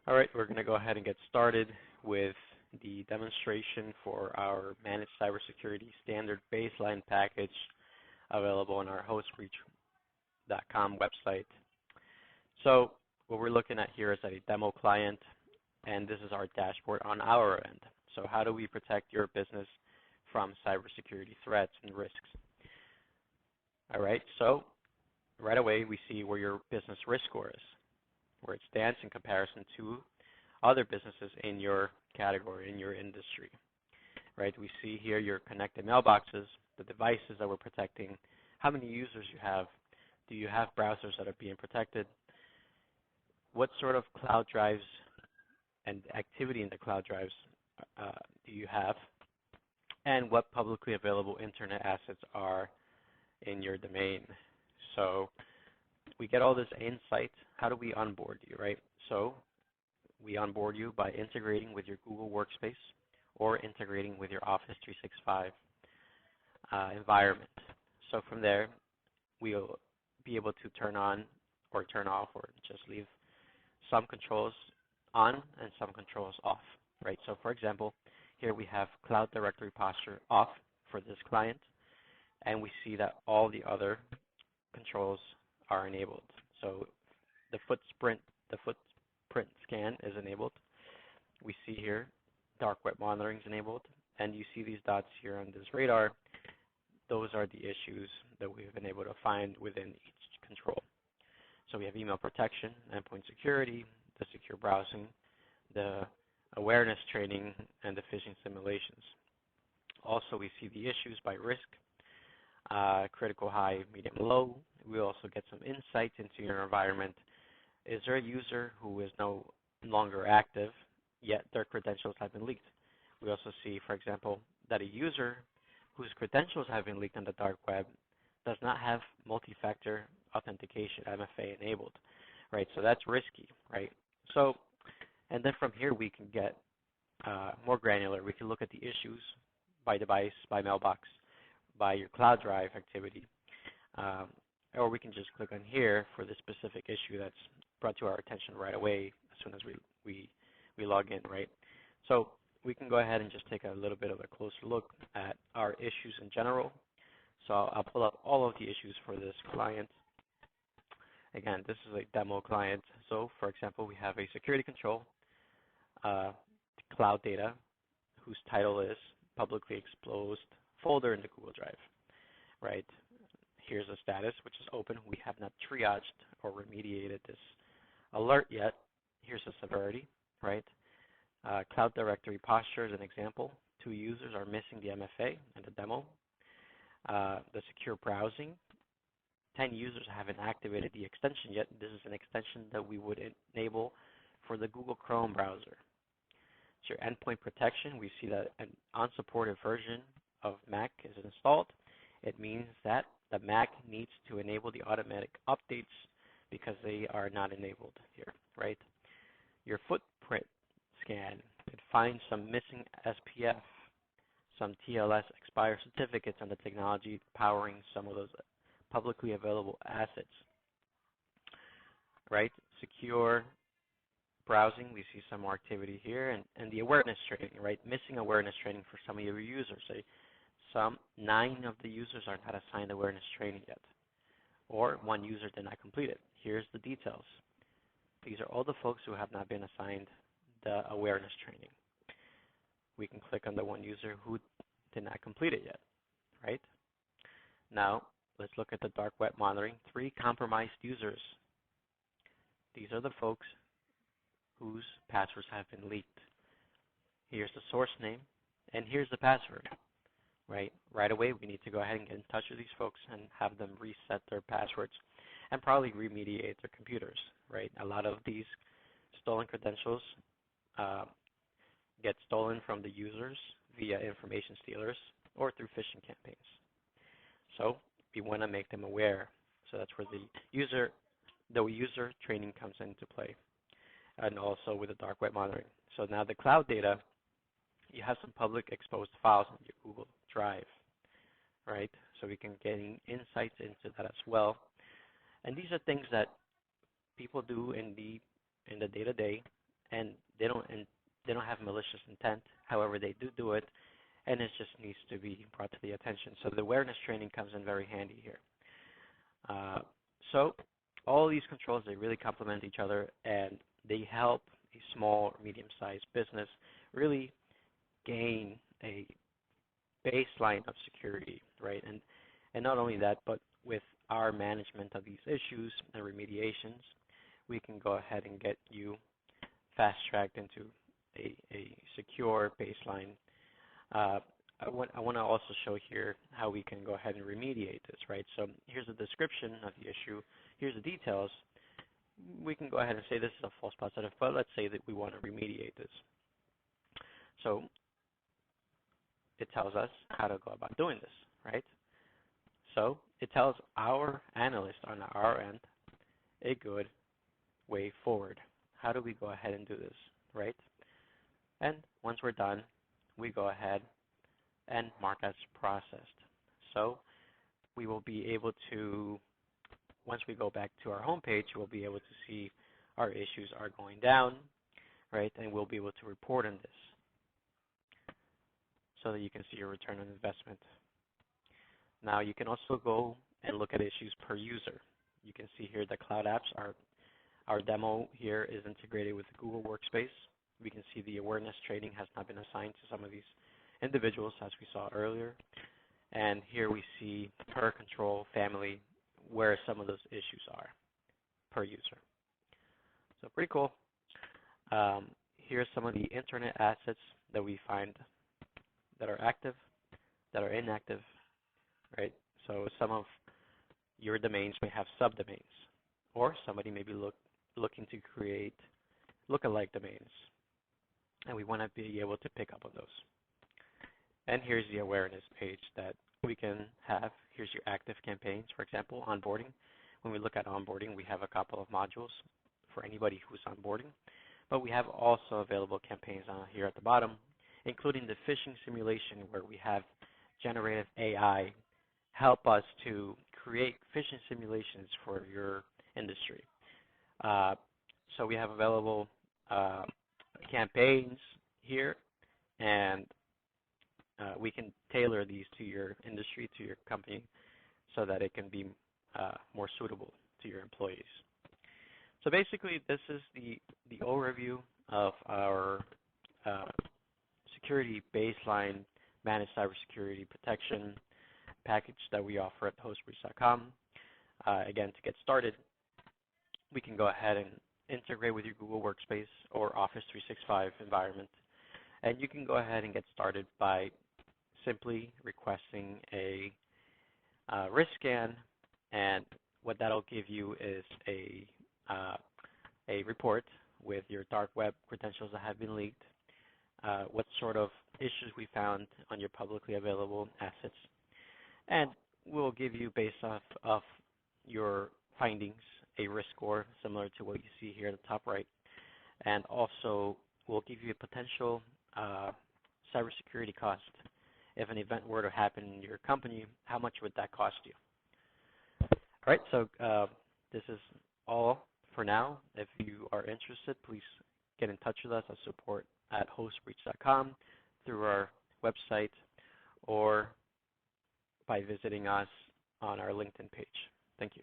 All right, we're going to go ahead and get started with the demonstration for our Managed Cybersecurity Standard Baseline package available on our hostbreach.com website. So what we're looking at here is a demo client, and this is our dashboard on our end. So how do we protect your business from cybersecurity threats and risks? All right, so right away we see where your business risk score is, where it stands in comparison to other businesses in your category, in your industry. Right? We see here your connected mailboxes, the devices that we're protecting, how many users you have, do you have browsers that are being protected, what sort of cloud drives and activity in the cloud drives do you have, and what publicly available internet assets are in your domain. So we get all this insight. How do we onboard you, right? So we onboard you by integrating with your Google Workspace or integrating with your Office 365 environment. So from there, we'll be able to turn on or turn off or just leave some controls on and some controls off, right? So for example, here we have Cloud Directory Posture off for this client, and we see that all the other controls are enabled. So the footprint scan is enabled. We see here dark web monitoring is enabled, and you see these dots here on this radar. Those are the issues that we've been able to find within each control. So we have email protection, endpoint security, the secure browsing, the awareness training, and the phishing simulations. Also, we see the issues by risk, critical, high, medium, low. We also get some insights into your environment. Is there a user who is no longer active, yet their credentials have been leaked? We also see, for example, that a user whose credentials have been leaked on the dark web does not have multi-factor authentication, MFA, enabled, right? So that's risky, right? So, and then from here we can get more granular. We can look at the issues by device, by mailbox, by your cloud drive activity, or we can just click on here for the specific issue that's brought to our attention right away as soon as we log in, right? So we can go ahead and just take a little bit of a closer look at our issues in general. So I'll pull up all of the issues for this client. Again, this is a demo client. So for example, we have a security control, cloud data, whose title is publicly exposed folder in the Google Drive, right? Here's the status, which is open. We have not triaged or remediated this alert yet. Here's the severity, right? Cloud Directory Posture is an example. 2 users are missing the MFA and the demo. The secure browsing, 10 users haven't activated the extension yet. This is an extension that we would enable for the Google Chrome browser. So your endpoint protection, we see that an unsupported version of Mac is installed. It means that the Mac needs to enable the automatic updates because they are not enabled here, right? Your footprint scan, it finds some missing SPF, some TLS expired certificates on the technology powering some of those publicly available assets, right? Secure browsing, we see some more activity here, and the awareness training, right? Missing awareness training for some of your users. Some 9 of the users are not assigned awareness training yet, or 1 user did not complete it. Here's the details. These are all the folks who have not been assigned the awareness training. We can click on the 1 user who did not complete it yet, right? Now, let's look at the dark web monitoring. 3 compromised users. These are the folks whose passwords have been leaked. Here's the source name, and here's the password, right? Right away, we need to go ahead and get in touch with these folks and have them reset their passwords and probably remediate their computers, right? A lot of these stolen credentials get stolen from the users via information stealers or through phishing campaigns. So we want to make them aware. So that's where the user training comes into play, and also with the dark web monitoring. So now the cloud data, you have some public exposed files on your Google Drive, right? So we can get insights into that as well. And these are things that people do in the day-to-day, and they don't have malicious intent. However, they do it, and it just needs to be brought to the attention. So the awareness training comes in very handy here. So all these controls, they really complement each other, and they help a small or medium-sized business really gain a baseline of security, right? And not only that, but with our management of these issues and remediations, we can go ahead and get you fast-tracked into a secure baseline. I want to also show here how we can go ahead and remediate this, right? So here's a description of the issue. Here's the details. We can go ahead and say this is a false positive, but let's say that we want to remediate this. So it tells us how to go about doing this, right? So it tells our analyst on our end a good way forward. How do we go ahead and do this, right? And once we're done, we go ahead and mark as processed. So we will be able to, once we go back to our home page, we'll be able to see our issues are going down, right? And we'll be able to report on this so that you can see your return on investment. Now you can also go and look at issues per user. You can see here the Cloud Apps, our demo here is integrated with the Google Workspace. We can see the awareness training has not been assigned to some of these individuals, as we saw earlier. And here we see per control family where some of those issues are per user. So pretty cool. Here's some of the internet assets that we find that are active, that are inactive, right? So some of your domains may have subdomains, or somebody may be looking to create lookalike domains, and we want to be able to pick up on those. And here's the awareness page that we can have. Here's your active campaigns, for example, onboarding. When we look at onboarding, we have a couple of modules for anybody who's onboarding, but we have also available campaigns here at the bottom, including the phishing simulation, where we have generative AI help us to create phishing simulations for your industry. So we have available campaigns here, and we can tailor these to your industry, to your company, so that it can be more suitable to your employees. So basically, this is the overview of our security baseline managed cybersecurity protection package that we offer at hostbreach.com. Again, to get started, we can go ahead and integrate with your Google Workspace or Office 365 environment. And you can go ahead and get started by simply requesting a risk scan, and what that'll give you is a report with your dark web credentials that have been leaked, what sort of issues we found on your publicly available assets, and we'll give you, based off of your findings, a risk score similar to what you see here at the top right, and also we'll give you a potential cybersecurity cost. If an event were to happen in your company, how much would that cost you? All right, so this is all for now. If you are interested, please get in touch with us at support@hostbreach.com, through our website, or by visiting us on our LinkedIn page. Thank you.